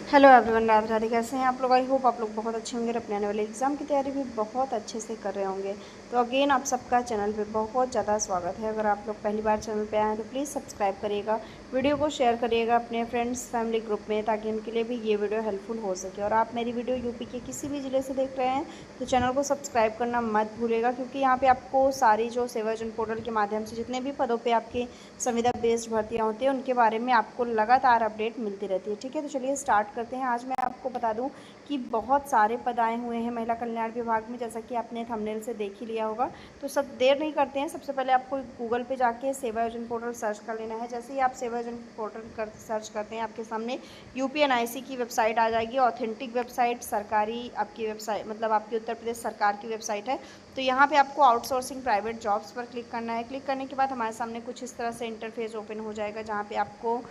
Hello everyone, Radhe Radhe. कैसे हैं आप लोग? आई होप आप लोग बहुत अच्छे होंगे और अपने आने वाले एग्ज़ाम की तैयारी भी बहुत अच्छे से कर रहे होंगे। तो अगेन आप सबका चैनल पे बहुत ज़्यादा स्वागत है। अगर आप लोग पहली बार चैनल पे आए हैं तो प्लीज़ सब्सक्राइब करिएगा, वीडियो को शेयर करिएगा अपने फ्रेंड्स फैमिली ग्रुप में, ताकि उनके लिए भी ये वीडियो हेल्पफुल हो सके। और आप मेरी वीडियो यूपी के किसी भी ज़िले से देख रहे हैं तो चैनल को सब्सक्राइब करना मत भूलिएगा, क्योंकि यहाँ पर आपको सारी जो सेवा योजना पोर्टल के माध्यम से जितने भी पदों पर आपकी संविदा बेस्ड भर्तियाँ होती हैं उनके बारे में आपको लगातार अपडेट मिलती रहती है। ठीक है, तो चलिए स्टार्ट करते हैं। आज मैं आपको बता दूं कि बहुत सारे पद आए हुए हैं महिला कल्याण विभाग में, जैसा कि आपने थंबनेल से देख ही लिया होगा। तो सब देर नहीं करते हैं, सबसे पहले आपको गूगल पे जाके सेवा योजना पोर्टल सर्च कर लेना है। जैसे ही आप सेवा योजना पोर्टल सर्च करते हैं, आपके सामने यूपीएनआईसी की वेबसाइट आ जाएगी। ऑथेंटिक वेबसाइट, सरकारी आपकी वेबसाइट, मतलब आपकी उत्तर प्रदेश सरकार की वेबसाइट है। तो यहाँ पे आपको आउटसोर्सिंग प्राइवेट जॉब्स पर क्लिक करना है। क्लिक करने के बाद हमारे सामने कुछ इस तरह से इंटरफेस ओपन हो जाएगा, जहाँ पे आपको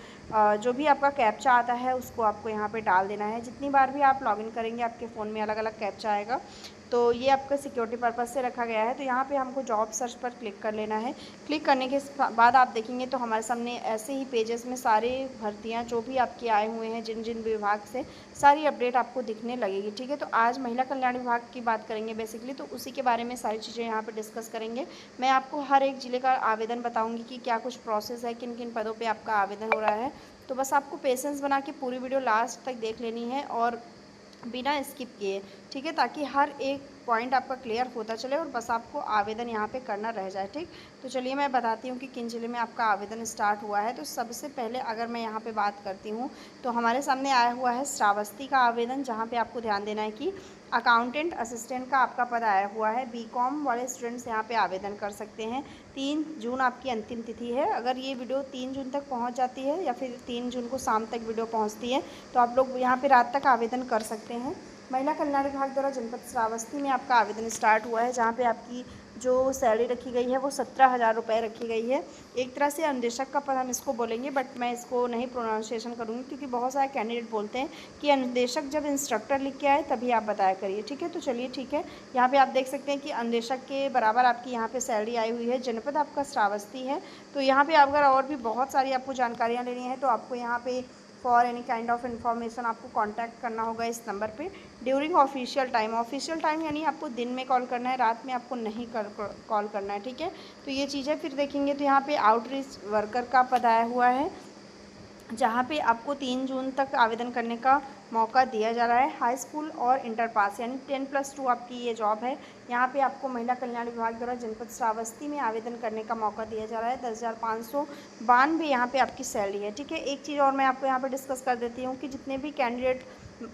जो भी आपका कैप्चा आता है उसको आपको यहाँ पे डाल देना है। जितनी बार भी आप लॉगिन करेंगे आपके फ़ोन में अलग अलग कैप्चा आएगा। तो ये आपका सिक्योरिटी पर्पज़ से रखा गया है। तो यहाँ पे हमको जॉब सर्च पर क्लिक कर लेना है। क्लिक करने के बाद आप देखेंगे तो हमारे सामने ऐसे ही पेजेस में सारे भर्तियाँ जो भी आपके आए हुए हैं जिन जिन विभाग से, सारी अपडेट आपको दिखने लगेगी। ठीक है, तो आज महिला कल्याण विभाग की बात करेंगे बेसिकली, तो उसी के बारे में सारी चीज़ें यहाँ पे डिस्कस करेंगे। मैं आपको हर एक ज़िले का आवेदन बताऊँगी कि क्या कुछ प्रोसेस है, किन किन पदों पर आपका आवेदन हो रहा है। तो बस आपको पेशेंस बना के पूरी वीडियो लास्ट तक देख लेनी है और बिना स्किप किए। ठीक है, ताकि हर एक पॉइंट आपका क्लियर होता चले और बस आपको आवेदन यहाँ पे करना रह जाए। ठीक, तो चलिए मैं बताती हूँ कि किन ज़िले में आपका आवेदन स्टार्ट हुआ है। तो सबसे पहले अगर मैं यहाँ पे बात करती हूँ तो हमारे सामने आया हुआ है श्रावस्ती का आवेदन, जहाँ पे आपको ध्यान देना है कि अकाउंटेंट असिस्टेंट का आपका पद आया हुआ है। बीकॉम वाले स्टूडेंट्स यहाँ पे आवेदन कर सकते हैं। 3 जून आपकी अंतिम तिथि है। अगर ये वीडियो 3 जून तक पहुँच जाती है या फिर 3 जून को शाम तक वीडियो पहुँचती है तो आप लोग यहाँ पे रात तक आवेदन कर सकते हैं। महिला कल्याण विभाग द्वारा जनपद श्रावस्ती में आपका आवेदन स्टार्ट हुआ है, जहाँ पे आपकी जो सैलरी रखी गई है वो 17,000 रुपये रखी गई है। एक तरह से अनुदेशक का पद हम इसको बोलेंगे, बट मैं इसको नहीं प्रोनाउंसिएशन करूँगी, क्योंकि बहुत सारे कैंडिडेट बोलते हैं कि अनुदेशक जब इंस्ट्रक्टर लिख के आए तभी आप बताया करिए। ठीक है, तो चलिए ठीक है, यहाँ पे आप देख सकते हैं कि अनुदेशक के बराबर आपकी यहाँ पे सैलरी आई हुई है। जनपद आपका श्रावस्ती है। तो यहाँ पे अगर और भी बहुत सारी आपको जानकारियाँ लेनी है तो आपको यहाँ पे for any kind of information आपको कांटेक्ट करना होगा इस नंबर पे during official time. Official time यानी आपको दिन में कॉल करना है, रात में आपको नहीं कॉल करना है। ठीक है, तो ये चीज़ें फिर देखेंगे तो यहाँ पे आउटरीच वर्कर का पद आया हुआ है, जहाँ पे आपको 3 जून तक आवेदन करने का मौका दिया जा रहा है। हाई स्कूल और इंटर पास यानी 10+2 आपकी ये जॉब है। यहाँ पे आपको महिला कल्याण विभाग द्वारा जनपद श्रावस्ती में आवेदन करने का मौका दिया जा रहा है। 10,592 यहाँ पे आपकी सैलरी है। ठीक है, एक चीज़ और मैं आपको यहाँ पे डिस्कस कर देती हूँ कि जितने भी कैंडिडेट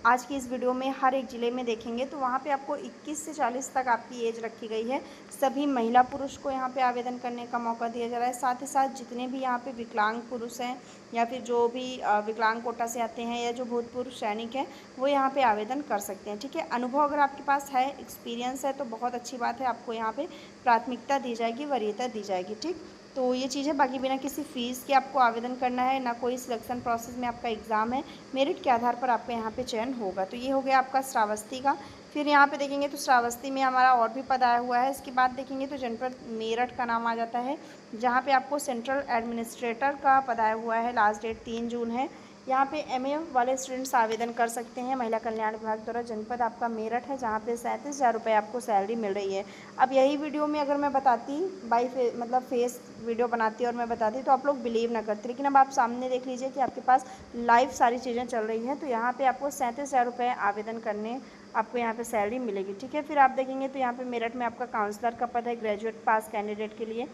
आज की इस वीडियो में हर एक ज़िले में देखेंगे तो वहाँ पे आपको 21 से 40 तक आपकी एज रखी गई है। सभी महिला पुरुष को यहाँ पे आवेदन करने का मौका दिया जा रहा है। साथ ही साथ जितने भी यहाँ पे विकलांग पुरुष हैं या फिर जो भी विकलांग कोटा से आते हैं या जो भूतपूर्व सैनिक हैं वो यहाँ पे आवेदन कर सकते हैं। ठीक है, अनुभव अगर आपके पास है, एक्सपीरियंस है तो बहुत अच्छी बात है, आपको यहाँ पे प्राथमिकता दी जाएगी, वरीयता दी जाएगी। ठीक, तो ये चीज़ है। बाकी बिना किसी फ़ीस के आपको आवेदन करना है, ना कोई सिलेक्शन प्रोसेस में आपका एग्ज़ाम है, मेरिट के आधार पर आपका यहाँ पे चयन होगा। तो ये हो गया आपका श्रावस्ती का। फिर यहाँ पे देखेंगे तो श्रावस्ती में हमारा और भी पद आया हुआ है। इसके बाद देखेंगे तो जनपद मेरठ का नाम आ जाता है, जहाँ पे आपको सेंट्रल एडमिनिस्ट्रेटर का पद आया हुआ है। लास्ट डेट 3 जून है। यहाँ पे एमए वाले स्टूडेंट्स आवेदन कर सकते हैं। महिला कल्याण विभाग द्वारा जनपद आपका मेरठ है, जहाँ पे 37,000 रुपये आपको सैलरी मिल रही है। अब यही वीडियो में अगर मैं बताती मतलब फेस वीडियो बनाती और मैं बताती तो आप लोग बिलीव ना करते, लेकिन अब आप सामने देख लीजिए कि आपके पास लाइव सारी चीज़ें चल रही हैं। तो यहाँ पे आपको 37,000 रुपये आवेदन करने आपको यहाँ पे सैलरी मिलेगी। ठीक है, फिर आप देखेंगे तो यहाँ पे मेरठ में आपका काउंसलर का पद है ग्रेजुएट पास कैंडिडेट के लिए।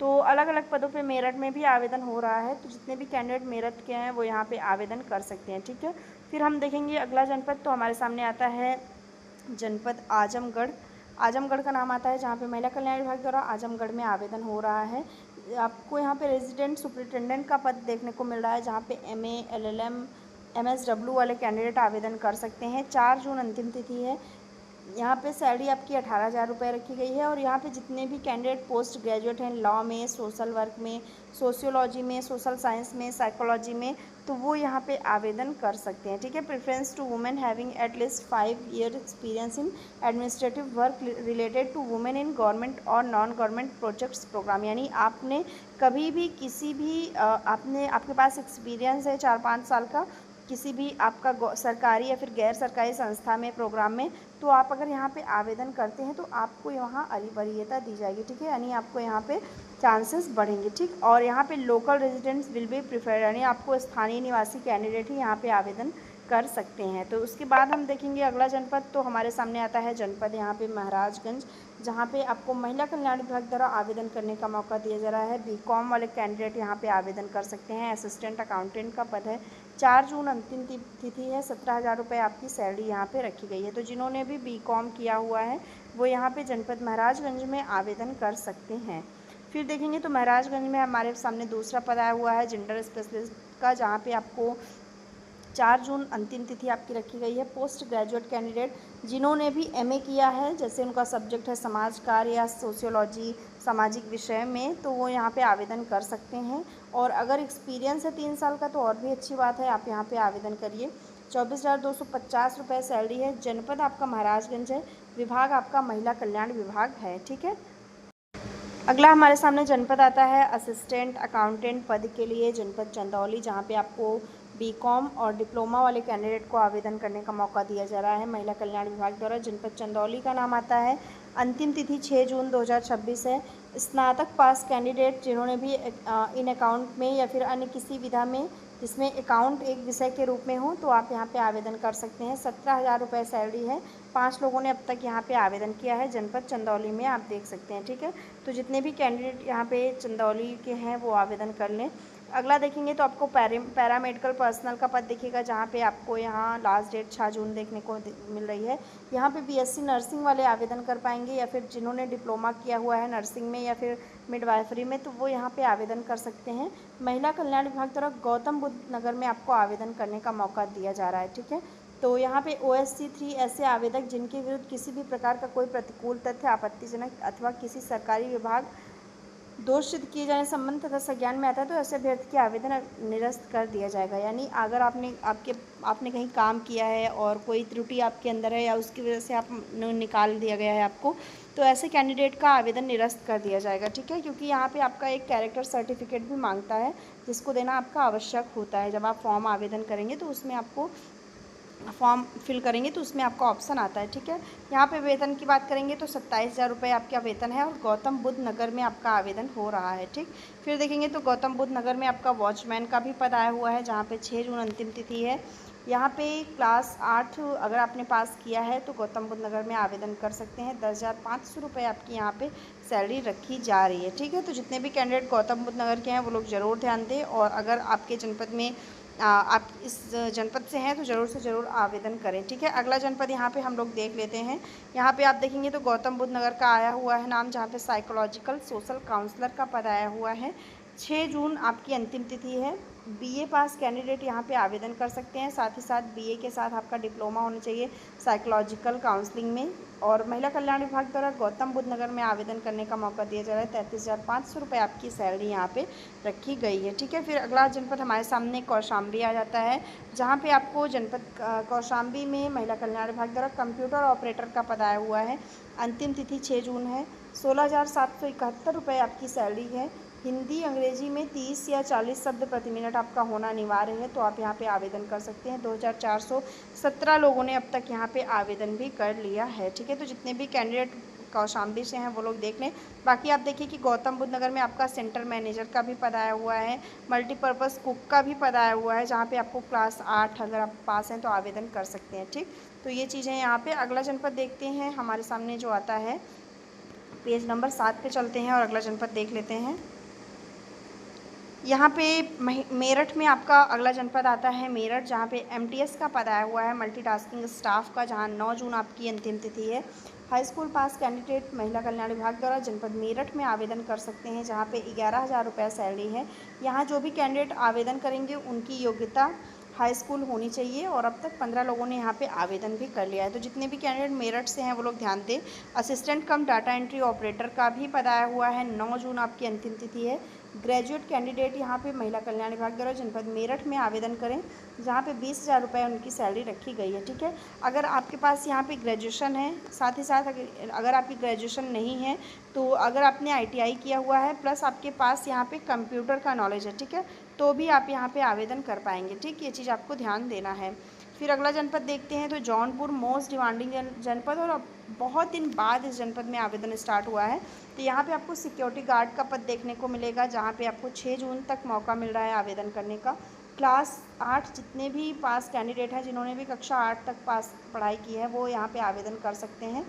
तो अलग अलग पदों पे मेरठ में भी आवेदन हो रहा है। तो जितने भी कैंडिडेट मेरठ के हैं वो यहाँ पे आवेदन कर सकते हैं। ठीक है, फिर हम देखेंगे अगला जनपद, तो हमारे सामने आता है जनपद आजमगढ़। आजमगढ़ का नाम आता है, जहाँ पे महिला कल्याण विभाग द्वारा आजमगढ़ में आवेदन हो रहा है। आपको यहाँ पे रेजिडेंट सुपरिटेंडेंट का पद देखने को मिल रहा है, जहाँ पे एमए, एलएलएम, एमएसडब्ल्यू वाले कैंडिडेट आवेदन कर सकते हैं। 4 जून अंतिम तिथि है। यहाँ पे सैलरी आपकी 18,000 रुपये रखी गई है। और यहाँ पे जितने भी कैंडिडेट पोस्ट ग्रेजुएट हैं लॉ में, सोशल वर्क में, सोशियोलॉजी में, सोशल साइंस में, साइकोलॉजी में, तो वो यहाँ पे आवेदन कर सकते हैं। ठीक है, preference to women having at least 5 year experience in administrative work related to women in government और नॉन गवर्नमेंट प्रोजेक्ट्स प्रोग्राम, यानी आपने कभी भी किसी भी आपने आपके पास एक्सपीरियंस है 4-5 साल का किसी भी आपका सरकारी या फिर गैर सरकारी संस्था में, प्रोग्राम में, तो आप अगर यहाँ पे आवेदन करते हैं तो आपको यहाँ वरीयता दी जाएगी, ठीक है, यानी आपको यहाँ पे चांसेस बढ़ेंगे, ठीक। और यहाँ पे local residents will be preferred, यानी आपको स्थानीय निवासी कैंडिडेट ही यहाँ पे आवेदन कर सकते हैं। तो उसके बाद हम देखेंगे अगला जनपद, तो हमारे सामने आता है जनपद यहाँ पे महाराजगंज, जहाँ पे आपको महिला कल्याण विभाग द्वारा आवेदन करने का मौका दिया जा रहा है। बीकॉम वाले कैंडिडेट यहाँ पे आवेदन कर सकते हैं। असिस्टेंट अकाउंटेंट का पद है। 4 जून अंतिम तिथि है। 17,000 रुपये आपकी सैलरी यहाँ पे रखी गई है। तो जिन्होंने भी बीकॉम किया हुआ है वो यहाँ पे जनपद महाराजगंज में आवेदन कर सकते हैं। फिर देखेंगे तो महाराजगंज में हमारे सामने दूसरा पद आया हुआ है जेंडर स्पेशलिस्ट का, जहाँ पे आपको 4 जून अंतिम तिथि आपकी रखी गई है। पोस्ट ग्रेजुएट कैंडिडेट जिन्होंने भी एमए किया है, जैसे उनका सब्जेक्ट है समाज कार्य या सोशियोलॉजी, सामाजिक विषय में, तो वो यहाँ पे आवेदन कर सकते हैं। और अगर एक्सपीरियंस है 3 साल का तो और भी अच्छी बात है, आप यहाँ पे आवेदन करिए। 24,250 रुपये सैलरी है। जनपद आपका महाराजगंज है। विभाग आपका महिला कल्याण विभाग है, ठीक है। अगला हमारे सामने जनपद आता है असिस्टेंट अकाउंटेंट पद के लिए जनपद चंदौली, जहाँ पे आपको बीकॉम और डिप्लोमा वाले कैंडिडेट को आवेदन करने का मौका दिया जा रहा है महिला कल्याण विभाग द्वारा। जनपद चंदौली का नाम आता है। अंतिम तिथि 6 जून 2026 है। स्नातक पास कैंडिडेट जिन्होंने भी इन अकाउंट में या फिर अन्य किसी विधा में जिसमें अकाउंट एक विषय के रूप में हो, तो आप यहाँ पे आवेदन कर सकते हैं। 17,000 रुपये सैलरी है। 5 लोगों ने अब तक यहाँ पे आवेदन किया है जनपद चंदौली में, आप देख सकते हैं, ठीक है। तो जितने भी कैंडिडेट यहाँ पे चंदौली के हैं वो आवेदन कर लें। अगला देखेंगे तो आपको पैरामेडिकल पर्सनल का पद दिखेगा, जहाँ पे आपको यहाँ लास्ट डेट 6 जून देखने को मिल रही है। यहाँ पे बीएससी नर्सिंग वाले आवेदन कर पाएंगे, या फिर जिन्होंने डिप्लोमा किया हुआ है नर्सिंग में या फिर मिडवाइफरी में, तो वो यहाँ पे आवेदन कर सकते हैं। महिला कल्याण विभाग द्वारा गौतम बुद्ध नगर में आपको आवेदन करने का मौका दिया जा रहा है, ठीक है। तो यहाँ पे OSC 3 ऐसे आवेदक जिनके विरुद्ध किसी भी प्रकार का कोई प्रतिकूल तथ्य, आपत्तिजनक अथवा किसी सरकारी विभाग दोष सिद्ध किए जाने संबंध तथा संज्ञान में आता है, तो ऐसे अभ्यर्थी के आवेदन निरस्त कर दिया जाएगा। यानी अगर आपने कहीं काम किया है और कोई त्रुटि आपके अंदर है या उसकी वजह से आप निकाल दिया गया है आपको, तो ऐसे कैंडिडेट का आवेदन निरस्त कर दिया जाएगा, ठीक है। क्योंकि यहाँ पे आपका एक कैरेक्टर सर्टिफिकेट भी मांगता है, जिसको देना आपका आवश्यक होता है। जब आप फॉर्म आवेदन करेंगे तो उसमें आपको फॉर्म फिल करेंगे तो उसमें आपका ऑप्शन आता है, ठीक है। यहाँ पे वेतन की बात करेंगे तो 27,000 रुपये आपका वेतन है, और गौतम बुद्ध नगर में आपका आवेदन हो रहा है, ठीक। फिर देखेंगे तो गौतम बुद्ध नगर में आपका वॉचमैन का भी पद आया हुआ है, जहाँ पे 6 जून अंतिम तिथि है। यहाँ पे क्लास 8 अगर आपने पास किया है तो गौतम बुद्ध नगर में आवेदन कर सकते हैं। 10,500 रुपये आपकी यहाँ पे सैलरी रखी जा रही है, ठीक है। तो जितने भी कैंडिडेट गौतम बुद्ध नगर के हैं वो लोग ज़रूर ध्यान दें, और अगर आपके जनपद में आप इस जनपद से हैं तो ज़रूर से ज़रूर आवेदन करें, ठीक है। अगला जनपद यहाँ पे हम लोग देख लेते हैं। यहाँ पे आप देखेंगे तो गौतम बुद्ध नगर का आया हुआ है नाम, जहाँ पे साइकोलॉजिकल सोशल काउंसलर का पद आया हुआ है। 6 जून आपकी अंतिम तिथि है। बीए पास कैंडिडेट यहाँ पे आवेदन कर सकते हैं। साथ ही साथ बीए के साथ आपका डिप्लोमा होना चाहिए साइकोलॉजिकल काउंसलिंग में। और महिला कल्याण विभाग द्वारा गौतम बुद्ध नगर में आवेदन करने का मौका दिया जा रहा है। 33,500 रुपये आपकी सैलरी यहाँ पे रखी गई है, ठीक है। फिर अगला जनपद हमारे सामने कौशाम्बी आ जाता है, जहाँ पे आपको जनपद कौशाम्बी में महिला कल्याण विभाग द्वारा कंप्यूटर ऑपरेटर का पद आया हुआ है। अंतिम तिथि 6 जून है। 16,771 रुपये आपकी सैलरी है। हिंदी अंग्रेजी में 30 या 40 शब्द प्रति मिनट आपका होना अनिवार्य है, तो आप यहाँ पे आवेदन कर सकते हैं। 2,417 लोगों ने अब तक यहाँ पे आवेदन भी कर लिया है, ठीक है। तो जितने भी कैंडिडेट कौशाम्बी से हैं वो लोग देख लें। बाकी आप देखिए कि गौतम बुद्ध नगर में आपका सेंटर मैनेजर का भी पद आया हुआ है। मल्टीपर्पज़ कुक का भी पद आया हुआ है, जहाँ पे आपको क्लास 8 अगर आप पास हैं तो आवेदन कर सकते हैं, ठीक। तो ये चीज़ें यहाँ पे। अगला जनपद देखते हैं हमारे सामने जो आता है, पेज नंबर 7 पे चलते हैं और अगला जनपद देख लेते हैं। यहाँ पे मेरठ में आपका अगला जनपद आता है मेरठ, जहाँ पे MTS का पद आया हुआ है मल्टीटास्किंग स्टाफ का, जहाँ 9 जून आपकी अंतिम तिथि है। हाई स्कूल पास कैंडिडेट महिला कल्याण विभाग द्वारा जनपद मेरठ में आवेदन कर सकते हैं, जहाँ पे 11,000 रुपये सैलरी है। यहाँ जो भी कैंडिडेट आवेदन करेंगे उनकी योग्यता हाई स्कूल होनी चाहिए, और अब तक 15 लोगों ने यहाँ पे आवेदन भी कर लिया है। तो जितने भी कैंडिडेट मेरठ से हैं वो लोग ध्यान दें। असिस्टेंट कम डाटा एंट्री ऑपरेटर का भी पद आया हुआ है। 9 जून आपकी अंतिम तिथि है। ग्रेजुएट कैंडिडेट यहाँ पे महिला कल्याण विभाग द्वारा जनपद मेरठ में आवेदन करें, जहाँ पे 20,000 रुपये उनकी सैलरी रखी गई है, ठीक है। अगर आपके पास यहाँ पे ग्रेजुएशन है, साथ ही साथ अगर आपकी ग्रेजुएशन नहीं है तो अगर आपने ITI किया हुआ है प्लस आपके पास यहाँ पे कंप्यूटर का नॉलेज है, ठीक है, तो भी आप यहाँ पे आवेदन कर पाएंगे। ठीक, ये चीज़ आपको ध्यान देना है। फिर अगला जनपद देखते हैं, तो जौनपुर मोस्ट डिमांडिंग जनपद, और अब बहुत दिन बाद इस जनपद में आवेदन स्टार्ट हुआ है। तो यहाँ पे आपको सिक्योरिटी गार्ड का पद देखने को मिलेगा, जहाँ पे आपको 6 जून तक मौका मिल रहा है आवेदन करने का। क्लास 8 जितने भी पास कैंडिडेट हैं, जिन्होंने भी कक्षा 8 तक पास पढ़ाई की है, वो यहाँ पे आवेदन कर सकते हैं।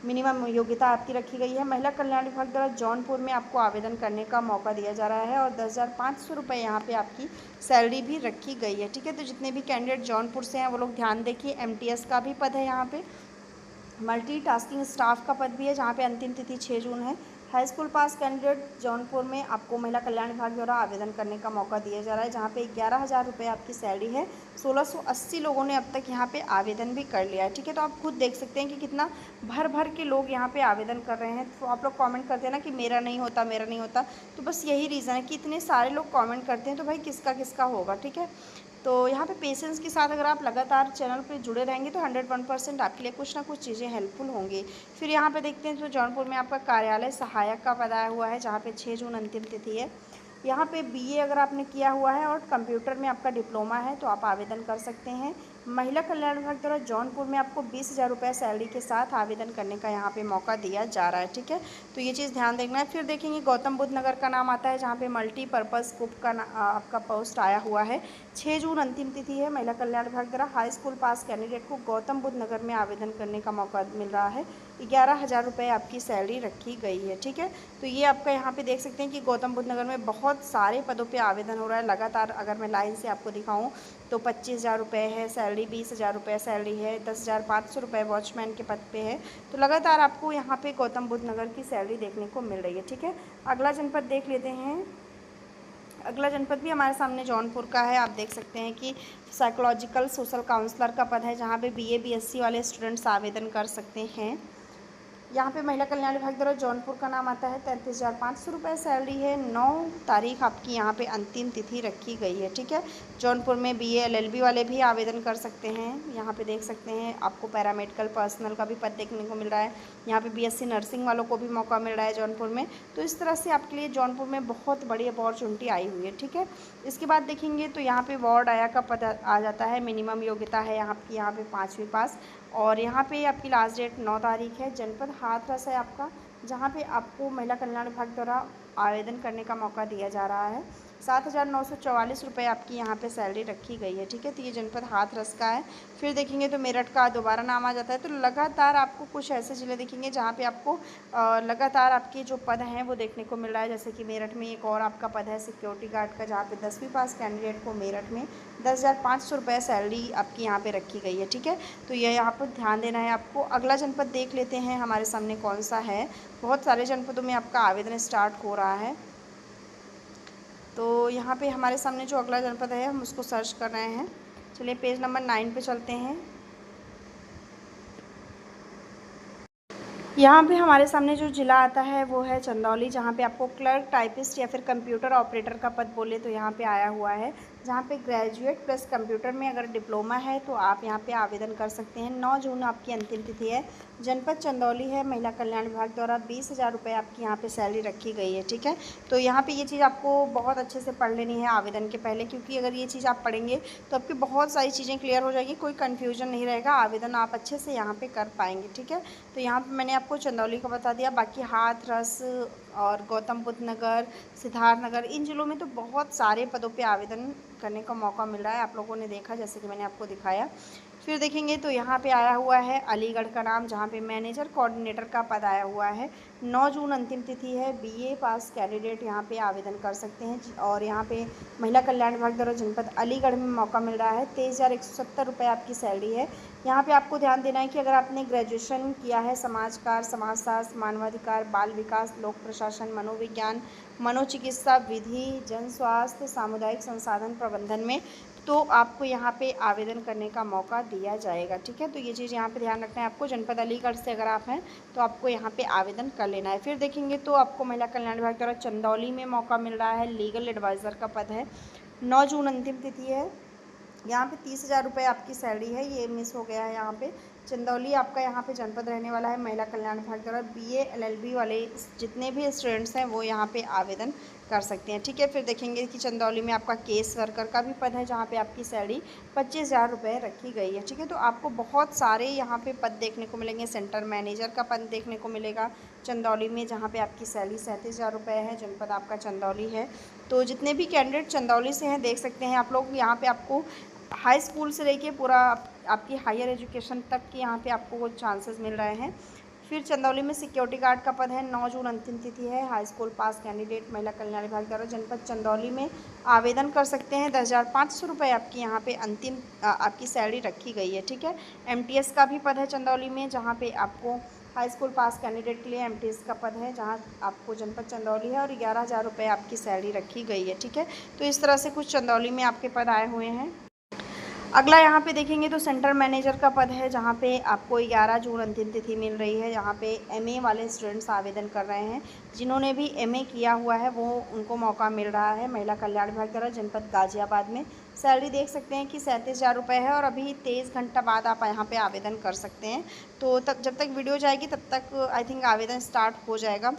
मिनिमम योग्यता आपकी रखी गई है। महिला कल्याण विभाग द्वारा जौनपुर में आपको आवेदन करने का मौका दिया जा रहा है, और 10,500 रुपये यहाँ पे आपकी सैलरी भी रखी गई है। ठीक है, तो जितने भी कैंडिडेट जौनपुर से हैं वो लोग ध्यान देखिए। MTS का भी पद है यहाँ पे, मल्टीटास्किंग स्टाफ का पद भी है, जहाँ पे अंतिम तिथि 6 जून है। हाई स्कूल पास कैंडिडेट जौनपुर में आपको महिला कल्याण विभाग द्वारा आवेदन करने का मौका दिया जा रहा है, जहाँ पे 11,000 रुपये आपकी सैलरी है। 1680 लोगों ने अब तक यहाँ पे आवेदन भी कर लिया है। ठीक है, तो आप खुद देख सकते हैं कि कितना भर भर के लोग यहाँ पे आवेदन कर रहे हैं। तो आप लोग कमेंट करते हैं ना कि मेरा नहीं होता, मेरा नहीं होता, तो बस यही रीज़न है कि इतने सारे लोग कमेंट करते हैं, तो भाई किसका किसका होगा। ठीक है, तो यहाँ पे पेशेंस के साथ अगर आप लगातार चैनल पे जुड़े रहेंगे तो 101% आपके लिए कुछ ना कुछ चीज़ें हेल्पफुल होंगी। फिर यहाँ पे देखते हैं, तो जौनपुर में आपका कार्यालय सहायक का पद आया हुआ है, जहाँ पे 6 जून अंतिम तिथि है। यहाँ पे BA अगर आपने किया हुआ है और कंप्यूटर में आपका डिप्लोमा है तो आप आवेदन कर सकते हैं। महिला कल्याण विभाग द्वारा जौनपुर में आपको 20,000 रुपये सैलरी के साथ आवेदन करने का यहाँ पे मौका दिया जा रहा है। ठीक है, तो ये चीज़ ध्यान देखना है। फिर देखेंगे गौतम बुद्ध नगर का नाम आता है, जहाँ पे मल्टीपर्पज़ कुक का आपका पोस्ट आया हुआ है। 6 जून अंतिम तिथि है। महिला कल्याण विभाग द्वारा हाई स्कूल पास कैंडिडेट को गौतम बुद्ध नगर में आवेदन करने का मौका मिल रहा है। 11,000 रुपये आपकी सैलरी रखी गई है। ठीक है, तो ये आपका यहाँ पे देख सकते हैं कि गौतम बुद्ध नगर में बहुत सारे पदों पे आवेदन हो रहा है लगातार। अगर मैं लाइन से आपको दिखाऊं तो 25,000 रुपये है सैलरी, 20,000 रुपये सैलरी है, 10,500 रुपये वॉचमैन के पद पे है। तो लगातार आपको यहाँ पे गौतम बुद्ध नगर की सैलरी देखने को मिल रही है। ठीक है, अगला जनपद देख लेते हैं। अगला जनपद भी हमारे सामने जौनपुर का है। आप देख सकते हैं कि साइकोलॉजिकल सोशल काउंसलर का पद है, जहाँ पे BA BSc वाले स्टूडेंट्स आवेदन कर सकते हैं। यहाँ पे महिला कल्याण विभाग द्वारा जौनपुर का नाम आता है। 33,500 रुपये सैलरी है। 9 तारीख आपकी यहाँ पे अंतिम तिथि रखी गई है। ठीक है, जौनपुर में BA LLB वाले भी आवेदन कर सकते हैं। यहाँ पे देख सकते हैं आपको पैरामेडिकल पर्सनल का भी पद देखने को मिल रहा है। यहाँ पे BSc नर्सिंग वालों को भी मौका मिल रहा है जौनपुर में। तो इस तरह से आपके लिए जौनपुर में बहुत बड़ी अपॉर्चुनिटी आई हुई है। ठीक है, इसके बाद देखेंगे तो यहाँ पे वार्ड आया का पद आ जाता है। मिनिमम योग्यता है यहाँ पे 5वीं पास, और यहाँ पे आपकी लास्ट डेट 9 तारीख है। जनपद हाथरस है आपका, जहाँ पे आपको महिला कल्याण विभाग द्वारा आवेदन करने का मौका दिया जा रहा है। 7,944 रुपये आपकी यहाँ पे सैलरी रखी गई है। ठीक है, तो ये जनपद हाथरस का है। फिर देखेंगे तो मेरठ का दोबारा नाम आ जाता है। तो लगातार आपको कुछ ऐसे ज़िले दिखेंगे जहाँ पे आपको लगातार आपके जो पद हैं वो देखने को मिल रहा है। जैसे कि मेरठ में एक और आपका पद है सिक्योरिटी गार्ड का, जहाँ पे 10वीं पास कैंडिडेट को मेरठ में 10,500 रुपये सैलरी आपकी यहाँ पे रखी गई है। ठीक है, तो ये यहाँ पर ध्यान देना है आपको। अगला जनपद देख लेते हैं हमारे सामने कौन सा है। बहुत सारे जनपदों में आपका आवेदन स्टार्ट हो रहा है। तो यहाँ पे हमारे सामने जो अगला जनपद है हम उसको सर्च कर रहे हैं। चलिए पेज नंबर 9 पे चलते हैं। यहाँ पे हमारे सामने जो ज़िला आता है वो है चंदौली, जहाँ पे आपको क्लर्क, टाइपिस्ट या फिर कंप्यूटर ऑपरेटर का पद बोले तो यहाँ पे आया हुआ है। जहाँ पे ग्रेजुएट प्लस कंप्यूटर में अगर डिप्लोमा है तो आप यहाँ पे आवेदन कर सकते हैं। 9 जून आपकी अंतिम तिथि है। जनपद चंदौली है। महिला कल्याण विभाग द्वारा 20,000 रुपये आपकी यहाँ पे सैलरी रखी गई है। ठीक है, तो यहाँ पे ये चीज़ आपको बहुत अच्छे से पढ़ लेनी है आवेदन के पहले, क्योंकि अगर ये चीज़ आप पढ़ेंगे तो आपकी बहुत सारी चीज़ें क्लियर हो जाएगी, कोई कन्फ्यूजन नहीं रहेगा, आवेदन आप अच्छे से यहाँ पर कर पाएंगे। ठीक है, तो यहाँ पर मैंने आपको चंदौली का बता दिया। बाकी हाथरस और गौतम बुद्ध नगर, सिद्धार्थ नगर, इन ज़िलों में तो बहुत सारे पदों पे आवेदन करने का मौका मिल रहा है। आप लोगों ने देखा जैसे कि मैंने आपको दिखाया। फिर देखेंगे तो यहाँ पे आया हुआ है अलीगढ़ का नाम, जहाँ पे मैनेजर कोऑर्डिनेटर का पद आया हुआ है। 9 जून अंतिम तिथि है। BA पास कैंडिडेट यहाँ पे आवेदन कर सकते हैं। और यहाँ पे महिला कल्याण विभाग द्वारा जनपद अलीगढ़ में मौका मिल रहा है। 23,170 रुपये आपकी सैलरी है। यहाँ पे आपको ध्यान देना है कि अगर आपने ग्रेजुएशन किया है समाजकार, समाजशास्त्र, मानवाधिकार, बाल विकास, लोक प्रशासन, मनोविज्ञान, मनोचिकित्सा, विधि, जन स्वास्थ्य, सामुदायिक संसाधन प्रबंधन में, तो आपको यहाँ पे आवेदन करने का मौका दिया जाएगा। ठीक है, तो ये चीज़ यहाँ पे ध्यान रखना है आपको। जनपद अलीगढ़ से अगर आप हैं तो आपको यहाँ पे आवेदन कर लेना है। फिर देखेंगे तो आपको महिला कल्याण विभाग द्वारा चंदौली में मौका मिल रहा है। लीगल एडवाइज़र का पद है। 9 जून अंतिम तिथि है। यहाँ पे 30,000 रुपये आपकी सैलरी है। ये मिस हो गया है यहाँ पे। चंदौली आपका यहाँ पे जनपद रहने वाला है। महिला कल्याण विभाग द्वारा BA LLB वाले जितने भी स्टूडेंट्स हैं वो यहाँ पे आवेदन कर सकते हैं, ठीक है। फिर देखेंगे कि चंदौली में आपका केस वर्कर का भी पद है, जहाँ पे आपकी सैलरी 25,000 रुपये रखी गई है, ठीक है। तो आपको बहुत सारे यहाँ पे पद देखने को मिलेंगे। सेंटर मैनेजर का पद देखने को मिलेगा चंदौली में, जहाँ पे आपकी सैलरी 37,000 रुपये है। जनपद आपका चंदौली है। तो जितने भी कैंडिडेट चंदौली से हैं, देख सकते हैं आप लोग, यहाँ पे आपको हाई स्कूल से लेके पूरा आपकी हायर एजुकेशन तक की यहाँ पे आपको चांसेस मिल रहे हैं। फिर चंदौली में सिक्योरिटी गार्ड का पद है। 9 जून अंतिम तिथि है। हाई स्कूल पास कैंडिडेट महिला कल्याण विभाग द्वारा जनपद चंदौली में आवेदन कर सकते हैं। 10,500 रुपये आपकी यहाँ पे अंतिम आपकी सैलरी रखी गई है, ठीक है। MTS का भी पद है चंदौली में, जहाँ पे आपको हाई स्कूल पास कैंडिडेट के लिए MTS का पद है, जहाँ आपको जनपद चंदौली है और 11,000 रुपये आपकी सैलरी रखी गई है, ठीक है। तो इस तरह से कुछ चंदौली में आपके पद आए हुए हैं। अगला यहाँ पे देखेंगे तो सेंटर मैनेजर का पद है, जहाँ पे आपको 11 जून अंतिम तिथि मिल रही है। यहाँ पे MA वाले स्टूडेंट्स आवेदन कर रहे हैं। जिन्होंने भी MA किया हुआ है वो उनको मौका मिल रहा है। महिला कल्याण विभाग द्वारा जनपद गाजियाबाद में सैलरी देख सकते हैं कि 37,000 रुपये है और अभी 23 घंटा बाद आप यहाँ पे आवेदन कर सकते हैं। तो तब जब तक वीडियो जाएगी तब तक आई थिंक आवेदन स्टार्ट हो जाएगा।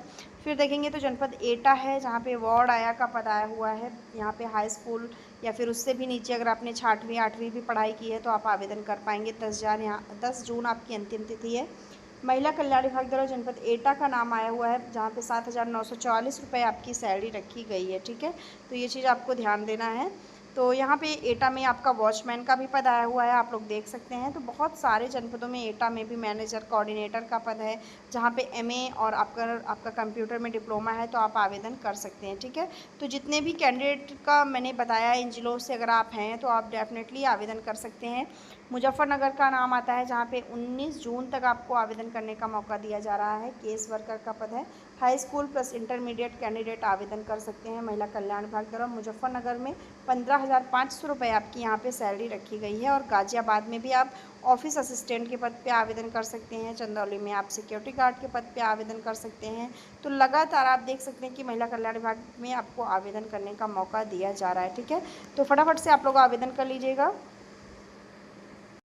फिर देखेंगे तो जनपद एटा है, जहाँ पे वार्ड आया का पद आया हुआ है। यहाँ पे हाई स्कूल या फिर उससे भी नीचे अगर आपने 6वीं 8वीं भी पढ़ाई की है तो आप आवेदन कर पाएंगे। 10 जून आपकी अंतिम तिथि है। महिला कल्याण विभाग द्वारा जनपद एटा का नाम आया हुआ है, जहाँ पे 7,944 रुपये आपकी सैलरी रखी गई है, ठीक है। तो ये चीज़ आपको ध्यान देना है। तो यहाँ पे एटा में आपका वॉचमैन का भी पद आया हुआ है, आप लोग देख सकते हैं। तो बहुत सारे जनपदों में एटा में भी मैनेजर कोऑर्डिनेटर का पद है, जहाँ पे MA और आपका कंप्यूटर में डिप्लोमा है तो आप आवेदन कर सकते हैं, ठीक है। तो जितने भी कैंडिडेट का मैंने बताया, इन जिलों से अगर आप हैं तो आप डेफिनेटली आवेदन कर सकते हैं। मुजफ्फरनगर का नाम आता है, जहाँ पे 19 जून तक आपको आवेदन करने का मौका दिया जा रहा है। केस वर्कर का पद है। High school plus intermediate candidate आवेदन कर सकते हैं। महिला कल्याण विभाग द्वारा मुजफ्फरनगर में 15,500 रुपये आपकी यहाँ पे सैलरी रखी गई है। और गाजियाबाद में भी आप ऑफिस असिस्टेंट के पद पे आवेदन कर सकते हैं। चंदौली में आप सिक्योरिटी गार्ड के पद पे आवेदन कर सकते हैं। तो लगातार आप देख सकते हैं कि महिला कल्याण विभाग में आपको आवेदन करने का मौका दिया जा रहा है, ठीक है। तो फटाफट से आप लोग आवेदन कर लीजिएगा।